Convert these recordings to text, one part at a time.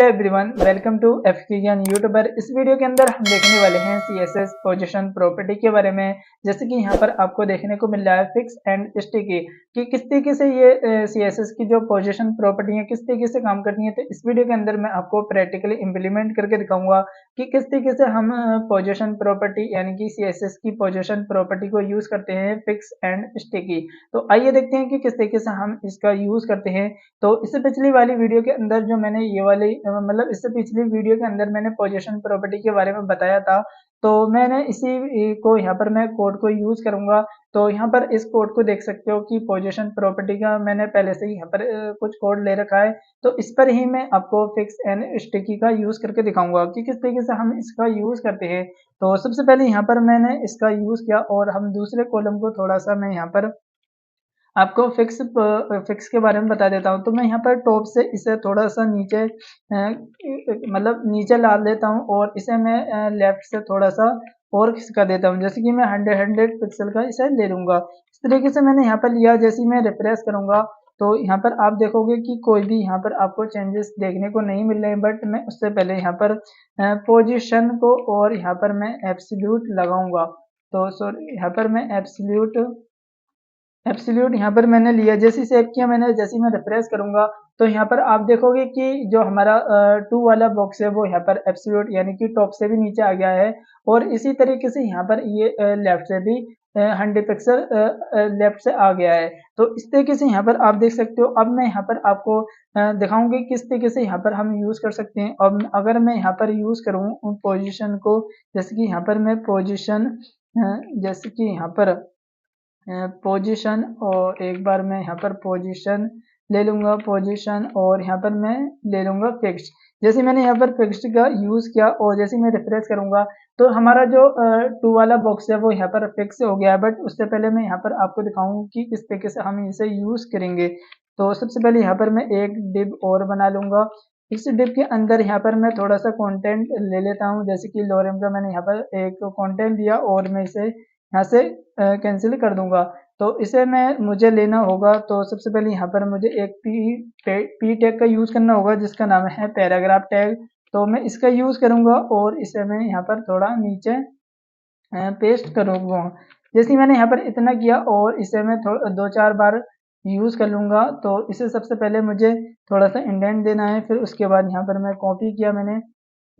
Everyone, welcome to एफके ज्ञान YouTuber. इस video के अंदर हम देखने वाले हैं सीएसएस पोजीशन प्रॉपर्टी के बारे में। जैसे कि यहाँ पर आपको देखने को मिल रहा है फिक्स एंड स्टिकी कि किस तरीके से ये सीएसएस की जो पोजीशन प्रॉपर्टी है किस तरीके से काम करती है। तो इस वीडियो के अंदर मैं आपको प्रैक्टिकली इम्प्लीमेंट करके दिखाऊंगा कि किस तरीके से हम पोजीशन प्रॉपर्टी यानी कि सीएसएस की पोजीशन प्रॉपर्टी को यूज करते हैं फिक्स एंड स्टिकी। तो आइए देखते हैं कि किस तरीके से हम इसका यूज करते हैं। तो इससे पिछली वाली वीडियो के अंदर जो मैंने ये वाली मतलब इससे पिछली वीडियो के अंदर मैंने पोजीशन प्रॉपर्टी के बारे में बताया था। तो मैंने इसी को यहाँ पर मैं कोड को यूज करूंगा। तो यहाँ पर इस कोड को देख सकते हो कि पोजीशन प्रॉपर्टी का मैंने पहले से ही यहाँ पर कुछ कोड ले रखा है। तो इस पर ही मैं आपको फिक्स एंड स्टिकी का यूज करके दिखाऊंगा कि किस तरीके से हम इसका यूज करते हैं। तो सबसे पहले यहाँ पर मैंने इसका यूज किया और हम दूसरे कॉलम को थोड़ा सा मैं यहाँ पर आपको फिक्स के बारे में बता देता हूँ। तो मैं यहाँ पर टॉप से इसे थोड़ा सा नीचे मतलब नीचे ला देता हूँ और इसे मैं लेफ्ट से थोड़ा सा और खिसका देता हूँ। जैसे कि मैं 100 पिक्सल का इसे ले लूंगा। इस तरीके से मैंने यहाँ पर लिया। जैसे ही मैं रिफ्रेश करूंगा तो यहाँ पर आप देखोगे कि कोई भी यहाँ पर आपको चेंजेस देखने को नहीं मिल रहे हैं। बट मैं उससे पहले यहाँ पर पोजिशन को और यहाँ पर मैं एब्सोल्यूट लगाऊंगा। तो सॉरी, यहाँ पर मैं एब्सोल्यूट यहाँ पर मैंने लिया। जैसे सेव किया मैंने, जैसे ही मैं रिफ्रेश करूंगा तो यहाँ पर आप देखोगे कि जो हमारा 2 वाला बॉक्स है वो यहाँ पर एब्सोल्यूट यानी कि टॉप से भी नीचे आ गया है। और इसी तरीके से यहाँ पर ये लेफ्ट से भी 100 पिक्सल लेफ्ट से आ गया है। तो इस तरीके से यहाँ पर आप देख सकते हो। अब मैं यहाँ पर आपको दिखाऊंगी किस तरीके से यहाँ पर हम यूज कर सकते हैं। अब अगर मैं यहाँ पर यूज करूँ पोजिशन को, जैसे कि यहाँ पर मैं पोजिशन जैसे कि यहाँ पर पोजीशन और एक बार मैं यहाँ पर पोजीशन ले लूंगा पोजीशन और यहाँ पर मैं ले लूंगा फिक्स्ड। जैसे मैंने यहाँ पर फिक्स्ड का यूज किया और जैसे मैं रिफ्रेश करूंगा तो हमारा जो 2 वाला बॉक्स है वो यहाँ पर फिक्स हो गया है। बट उससे पहले मैं यहाँ पर आपको दिखाऊं कि किस तरीके से हम इसे यूज करेंगे। तो सबसे पहले यहाँ पर मैं एक डिव और बना लूंगा। इस डिव के अंदर यहाँ पर मैं थोड़ा सा कंटेंट ले लेता हूँ। जैसे कि लोरेम का मैंने यहाँ पर एक कंटेंट दिया और मैं इसे यहाँ से कैंसिल कर दूंगा। तो इसे मुझे लेना होगा। तो सबसे पहले यहाँ पर मुझे एक पी टैग का यूज करना होगा जिसका नाम है पैराग्राफ टैग। तो मैं इसका यूज करूंगा और इसे मैं यहाँ पर थोड़ा नीचे पेस्ट करूंगा। जैसे मैंने यहाँ पर इतना किया और इसे मैं 2-4 बार यूज कर लूंगा। तो इसे सबसे पहले मुझे थोड़ा सा इंडेंट देना है। फिर उसके बाद यहाँ पर मैं कॉपी किया मैंने,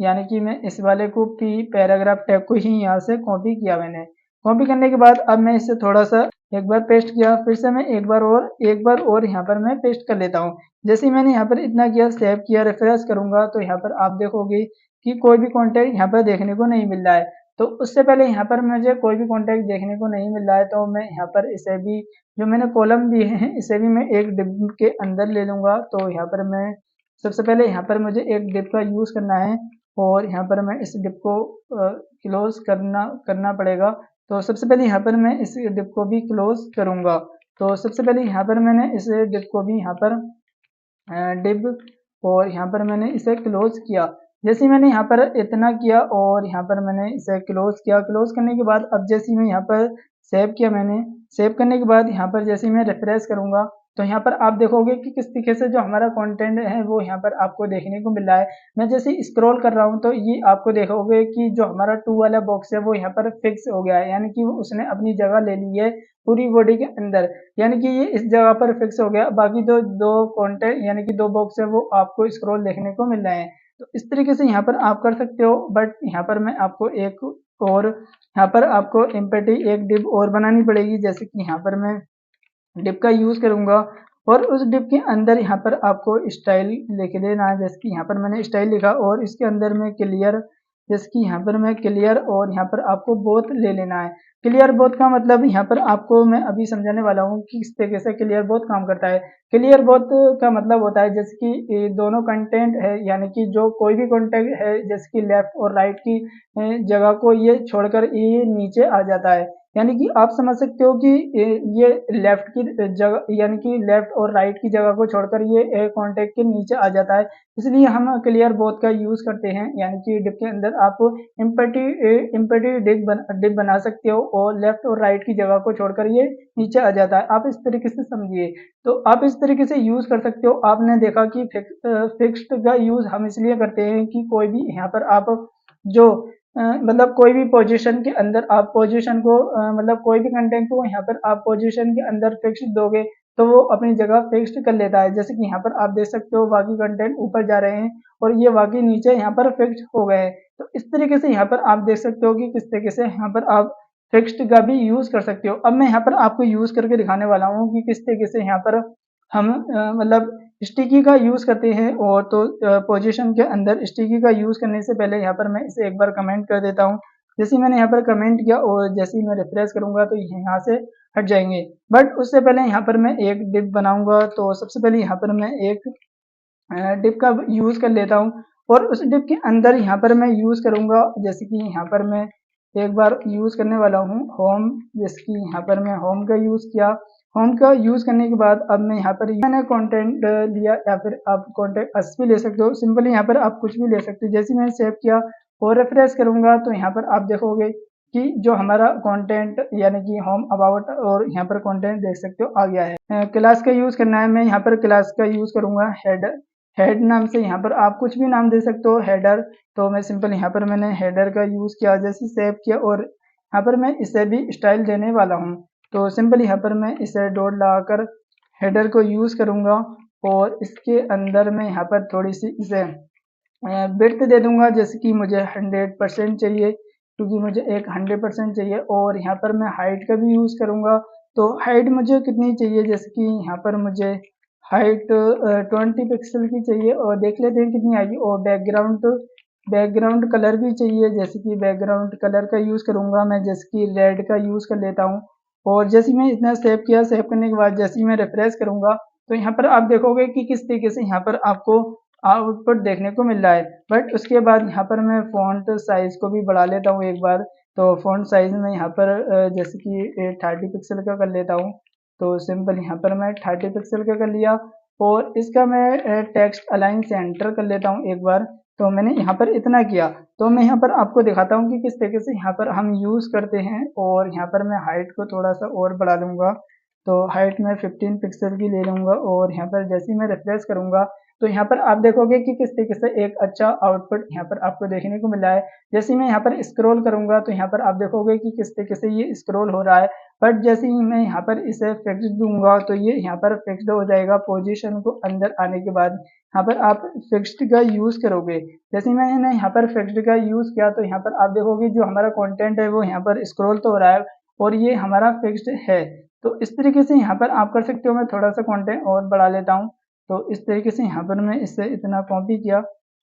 यानी कि मैं इस वाले को पैराग्राफ टैग को ही यहाँ से कॉपी किया मैंने। कॉपी करने के बाद अब मैं इसे थोड़ा सा एक बार पेस्ट किया, फिर से मैं एक बार और यहाँ पर मैं पेस्ट कर लेता हूँ। जैसे ही मैंने यहाँ पर इतना किया, सेव किया, रिफ्रेश करूंगा तो यहाँ पर आप देखोगे कि कोई भी कॉन्टेक्ट यहाँ पर देखने को नहीं मिल रहा है। तो उससे पहले यहाँ पर मुझे कोई भी कॉन्टेक्ट देखने को नहीं मिल रहा है तो मैं यहाँ पर इसे भी जो मैंने कॉलम दिए हैं इसे भी मैं एक डिव के अंदर ले लूंगा। तो यहाँ पर मैं सबसे पहले यहाँ पर मुझे एक डिव का यूज करना है और यहाँ पर मैं इस डिव को क्लोज करना पड़ेगा। तो सबसे पहले यहाँ पर मैं इस डिव को भी क्लोज करूंगा। तो सबसे पहले यहाँ पर मैंने इस डिव को भी यहाँ पर डिव और यहाँ पर मैंने इसे क्लोज किया। जैसे मैंने यहाँ पर इतना किया और यहाँ पर मैंने इसे क्लोज किया। क्लोज करने के बाद अब जैसे मैं यहाँ पर सेव किया मैंने, सेव करने के बाद यहाँ पर जैसे मैं रिफ्रेश करूंगा तो यहाँ पर आप देखोगे कि किस तरीके से जो हमारा कंटेंट है वो यहाँ पर आपको देखने को मिल रहा है। मैं जैसे स्क्रॉल कर रहा हूँ तो ये आपको देखोगे कि जो हमारा 2 वाला बॉक्स है वो यहाँ पर फिक्स हो गया है, यानी कि उसने अपनी जगह ले ली है पूरी बॉडी के अंदर, यानी कि ये इस जगह पर फिक्स हो गया। बाकी दो कंटेंट यानी कि 2 बॉक्स है वो आपको स्क्रॉल देखने को मिल रहे हैं। तो इस तरीके से यहाँ पर आप कर सकते हो। बट यहाँ पर मैं आपको एक और यहाँ पर आपको एम्पटी एक डिव और बनानी पड़ेगी। जैसे कि यहाँ पर मैं डिव का यूज करूंगा और उस डिव के अंदर यहाँ पर आपको स्टाइल लिख देना है। जैसे कि यहाँ पर मैंने स्टाइल लिखा और इसके अंदर में क्लियर, जैसे कि यहाँ पर मैं क्लियर और यहाँ पर आपको बोथ ले लेना है। क्लियर बोथ का मतलब यहाँ पर आपको मैं अभी समझाने वाला हूँ कि किस तरीके से क्लियर बोथ काम करता है। क्लियर बोथ का मतलब होता है जैसे कि ये दोनों कंटेंट है, यानी कि जो कोई भी कंटेंट है जैसे कि लेफ्ट और राइट की जगह को ये छोड़कर ये नीचे आ जाता है, यानी कि आप समझ सकते हो कि ये लेफ्ट की जगह यानी कि लेफ्ट और राइट की जगह को छोड़कर ये कॉन्टेक्ट के नीचे आ जाता है। इसलिए हम क्लियर बोथ का यूज करते हैं, यानी कि डिप के अंदर आप इम्पटी डिप बना सकते हो और लेफ्ट और राइट की जगह को छोड़कर ये नीचे आ जाता है। आप इस तरीके से समझिए, तो आप इस तरीके से यूज कर सकते हो। आपने देखा कि फिक्स्ड का यूज हम इसलिए करते हैं कि कोई भी यहाँ पर आप जो मतलब कोई भी पोजीशन के अंदर आप पोजीशन को मतलब कोई भी कंटेंट को यहाँ पर आप पोजीशन के अंदर फिक्स्ड दोगे तो वो अपनी जगह फिक्स्ड कर लेता है। जैसे कि यहाँ पर आप देख सकते हो बाकी कंटेंट ऊपर जा रहे हैं और ये बाकी नीचे यहाँ पर फिक्स्ड हो गए हैं। तो इस तरीके से यहाँ पर आप देख सकते हो कि किस तरीके से यहाँ पर आप फिक्स्ड का भी यूज कर सकते हो। अब मैं यहाँ पर आपको यूज करके दिखाने वाला हूँ कि किस तरीके से यहाँ पर हम मतलब स्टिकी का यूज करते हैं। और तो पोजीशन के अंदर स्टिकी का यूज करने से पहले यहाँ पर मैं इसे एक बार कमेंट कर देता हूँ। जैसे ही मैंने यहाँ पर कमेंट किया और जैसे ही मैं रिफ्रेश करूंगा तो ये यहाँ से हट जाएंगे। बट उससे पहले यहाँ पर मैं एक डिप बनाऊंगा। तो सबसे पहले यहाँ पर मैं एक डिप का यूज कर लेता हूँ और उस डिप के अंदर यहाँ पर मैं यूज करूंगा। जैसे कि यहाँ पर मैं एक बार यूज करने वाला हूँ होम। जैसे कि यहाँ पर मैं होम का यूज किया। होम का यूज करने के बाद अब मैं यहाँ पर मैंने कंटेंट लिया, या फिर आप कंटेंट एस भी ले सकते हो। सिंपली यहाँ पर आप कुछ भी ले सकते हो। जैसे मैंने सेव किया और रिफ्रेश करूंगा तो यहाँ पर आप देखोगे कि जो हमारा कंटेंट यानी कि होम अबाउट और यहाँ पर कंटेंट देख सकते हो आ गया है। क्लास का यूज करना है, मैं यहाँ पर क्लास का यूज करूंगा हेड नाम से। यहाँ पर आप कुछ भी नाम दे सकते हो, हेडर। तो मैं सिंपल यहाँ पर मैंने हेडर का यूज किया। जैसे सेव किया और यहाँ पर मैं इसे भी स्टाइल देने वाला हूँ। तो सिंपल यहाँ पर मैं इसे डॉट लगाकर हेडर को यूज करूंगा और इसके अंदर मैं यहाँ पर थोड़ी सी इसे विड्थ दे दूंगा। जैसे कि मुझे 100% चाहिए, क्योंकि मुझे एक 100% चाहिए। और यहाँ पर मैं हाइट का भी यूज करूंगा। तो हाइट मुझे कितनी चाहिए, जैसे कि यहाँ पर मुझे हाइट 20 पिक्सल की चाहिए और देख लेते हैं कितनी आएगी। और बैकग्राउंड कलर भी चाहिए। जैसे कि बैकग्राउंड कलर का यूज करूंगा मैं, जैसे कि रेड का यूज कर लेता हूँ। और जैसे मैं इतना सेव किया, सेव करने के बाद जैसे ही मैं रिफ्रेश करूंगा तो यहाँ पर आप देखोगे कि किस तरीके से यहाँ पर आपको आउटपुट देखने को मिल रहा है। बट उसके बाद यहाँ पर मैं फ़ॉन्ट साइज को भी बढ़ा लेता हूँ एक बार। तो फ़ॉन्ट साइज में यहाँ पर जैसे कि 30 पिक्सल का कर लेता हूँ। तो सिंपल यहाँ पर मैं 30 पिक्सल का कर लिया और इसका मैं टेक्स्ट अलाइन सेंटर कर लेता हूँ एक बार। तो मैंने यहाँ पर इतना किया। तो मैं यहाँ पर आपको दिखाता हूँ कि किस तरीके से यहाँ पर हम यूज़ करते हैं। और यहाँ पर मैं हाइट को थोड़ा सा और बढ़ा लूँगा। तो हाइट मैं 15 पिक्सल की ले लूँगा और यहाँ पर जैसे ही मैं रिफ्रेश करूँगा तो यहाँ पर आप देखोगे कि किस तरीके से एक अच्छा आउटपुट यहाँ पर आपको देखने को मिला है। जैसे ही मैं यहाँ पर स्क्रॉल करूंगा तो यहाँ पर आप देखोगे कि किस तरीके से ये स्क्रॉल हो रहा है। बट जैसे ही मैं यहाँ पर इसे फिक्स दूंगा तो ये यहाँ पर फिक्स्ड हो जाएगा। पोजीशन को अंदर आने के बाद यहाँ पर आप फिक्स्ड का यूज करोगे। जैसे ही मैंने यहाँ पर फिक्स्ड का यूज किया तो यहाँ पर आप देखोगे जो हमारा कंटेंट है वो यहाँ पर स्क्रॉल तो हो रहा है और ये हमारा फिक्स्ड है। तो इस तरीके से यहाँ पर आप कर सकते हो। मैं थोड़ा सा कंटेंट और बढ़ा लेता हूँ। तो इस तरीके से यहाँ पर मैं इससे इतना कॉपी किया।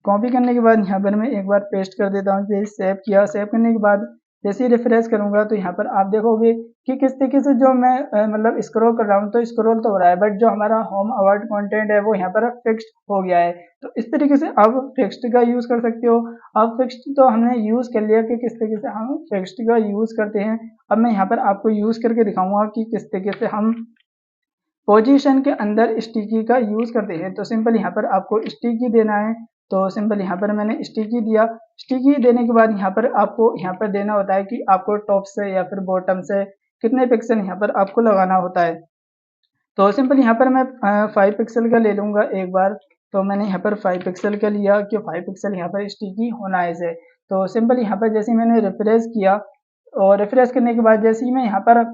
कॉपी करने के बाद यहाँ पर मैं एक बार पेस्ट कर देता हूँ। जैसे सेव किया, सेव करने के बाद जैसे ही रिफ्रेश करूंगा तो यहाँ पर आप देखोगे कि किस तरीके से जो मैं मतलब स्क्रॉल कर रहा हूँ तो स्क्रॉल तो हो रहा है, बट जो हमारा होम अवार्ड कंटेंट है वो यहाँ पर फिक्स्ड हो गया है। तो इस तरीके से आप फिक्स्ड का यूज कर सकते हो। अब फिक्स्ड तो हमने यूज कर लिया कि किस तरीके से हम फिक्स्ड का यूज करते हैं। अब मैं यहाँ पर आपको यूज करके दिखाऊंगा कि किस तरीके से हम पोजीशन के अंदर स्टिकी का यूज करते हैं। तो सिंपल यहाँ पर आपको स्टिकी देना है। तो सिंपल यहाँ पर मैंने स्टिकी दिया। स्टिकी देने के बाद यहाँ पर आपको यहाँ पर देना होता है कि आपको टॉप से या फिर बॉटम से कितने पिक्सल यहाँ पर आपको लगाना होता है। तो सिंपल यहाँ पर मैं 5 पिक्सल का ले लूंगा एक बार। तो मैंने यहाँ पर 5 पिक्सल का लिया कि 5 पिक्सल यहाँ पर स्टिकी होना है इसे। तो सिंपल यहाँ पर जैसे मैंने रिफ्रेश किया और रिफ्रेश करने के बाद जैसे ही मैं यहाँ पर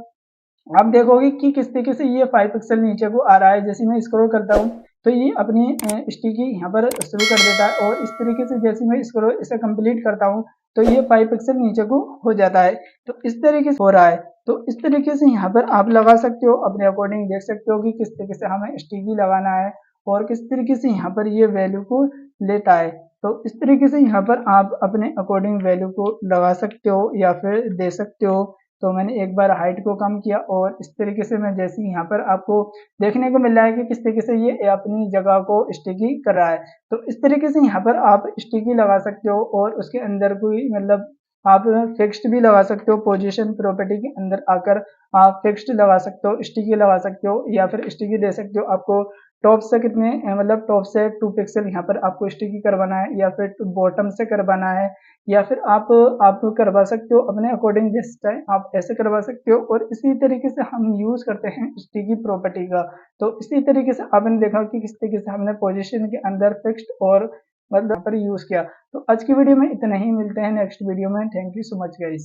आप देखोगे कि किस तरीके से ये 5 पिक्सल नीचे को आ रहा है। जैसे मैं स्क्रॉल करता हूँ तो ये अपनी स्टिकी यहाँ पर शुरू कर देता है और इस तरीके से जैसे मैं स्क्रॉल इसे कंप्लीट करता हूँ तो ये 5 पिक्सल नीचे को हो जाता है। तो इस तरीके से हो रहा है। तो इस तरीके से यहाँ पर आप लगा सकते हो, अपने अकॉर्डिंग देख सकते हो कि किस तरीके से हमें स्टिकी लगाना है और किस तरीके से यहाँ पर ये वैल्यू को लेता है। तो इस तरीके से यहाँ पर आप अपने अकॉर्डिंग वैल्यू को लगा सकते हो या फिर दे सकते हो। तो मैंने एक बार हाइट को कम किया और इस तरीके से मैं जैसे यहाँ पर आपको देखने को मिल रहा है कि किस तरीके से ये अपनी जगह को स्टिकी कर रहा है। तो इस तरीके से यहाँ पर आप स्टिकी लगा सकते हो और उसके अंदर कोई मतलब आप फिक्स्ड भी लगा सकते हो, पोजीशन प्रॉपर्टी के अंदर आकर आप फिक्स्ड लगा सकते हो, स्टिकी लगा सकते हो, या फिर स्टिकी दे सकते हो। आपको टॉप से कितने मतलब टॉप से 2 पिक्सल यहाँ पर आपको स्टिकी करवाना है, या फिर बॉटम से करवाना है, या फिर आप करवा सकते हो अपने अकॉर्डिंग, जिस टाइम आप ऐसे करवा सकते हो। और इसी तरीके से हम यूज करते हैं स्टिकी प्रॉपर्टी का। तो इसी तरीके से आपने देखा कि किस तरीके से हमने पोजीशन के अंदर फिक्स्ड और मतलब पर यूज किया। तो आज की वीडियो में इतना ही, मिलते हैं नेक्स्ट वीडियो में। Thank you so much guys.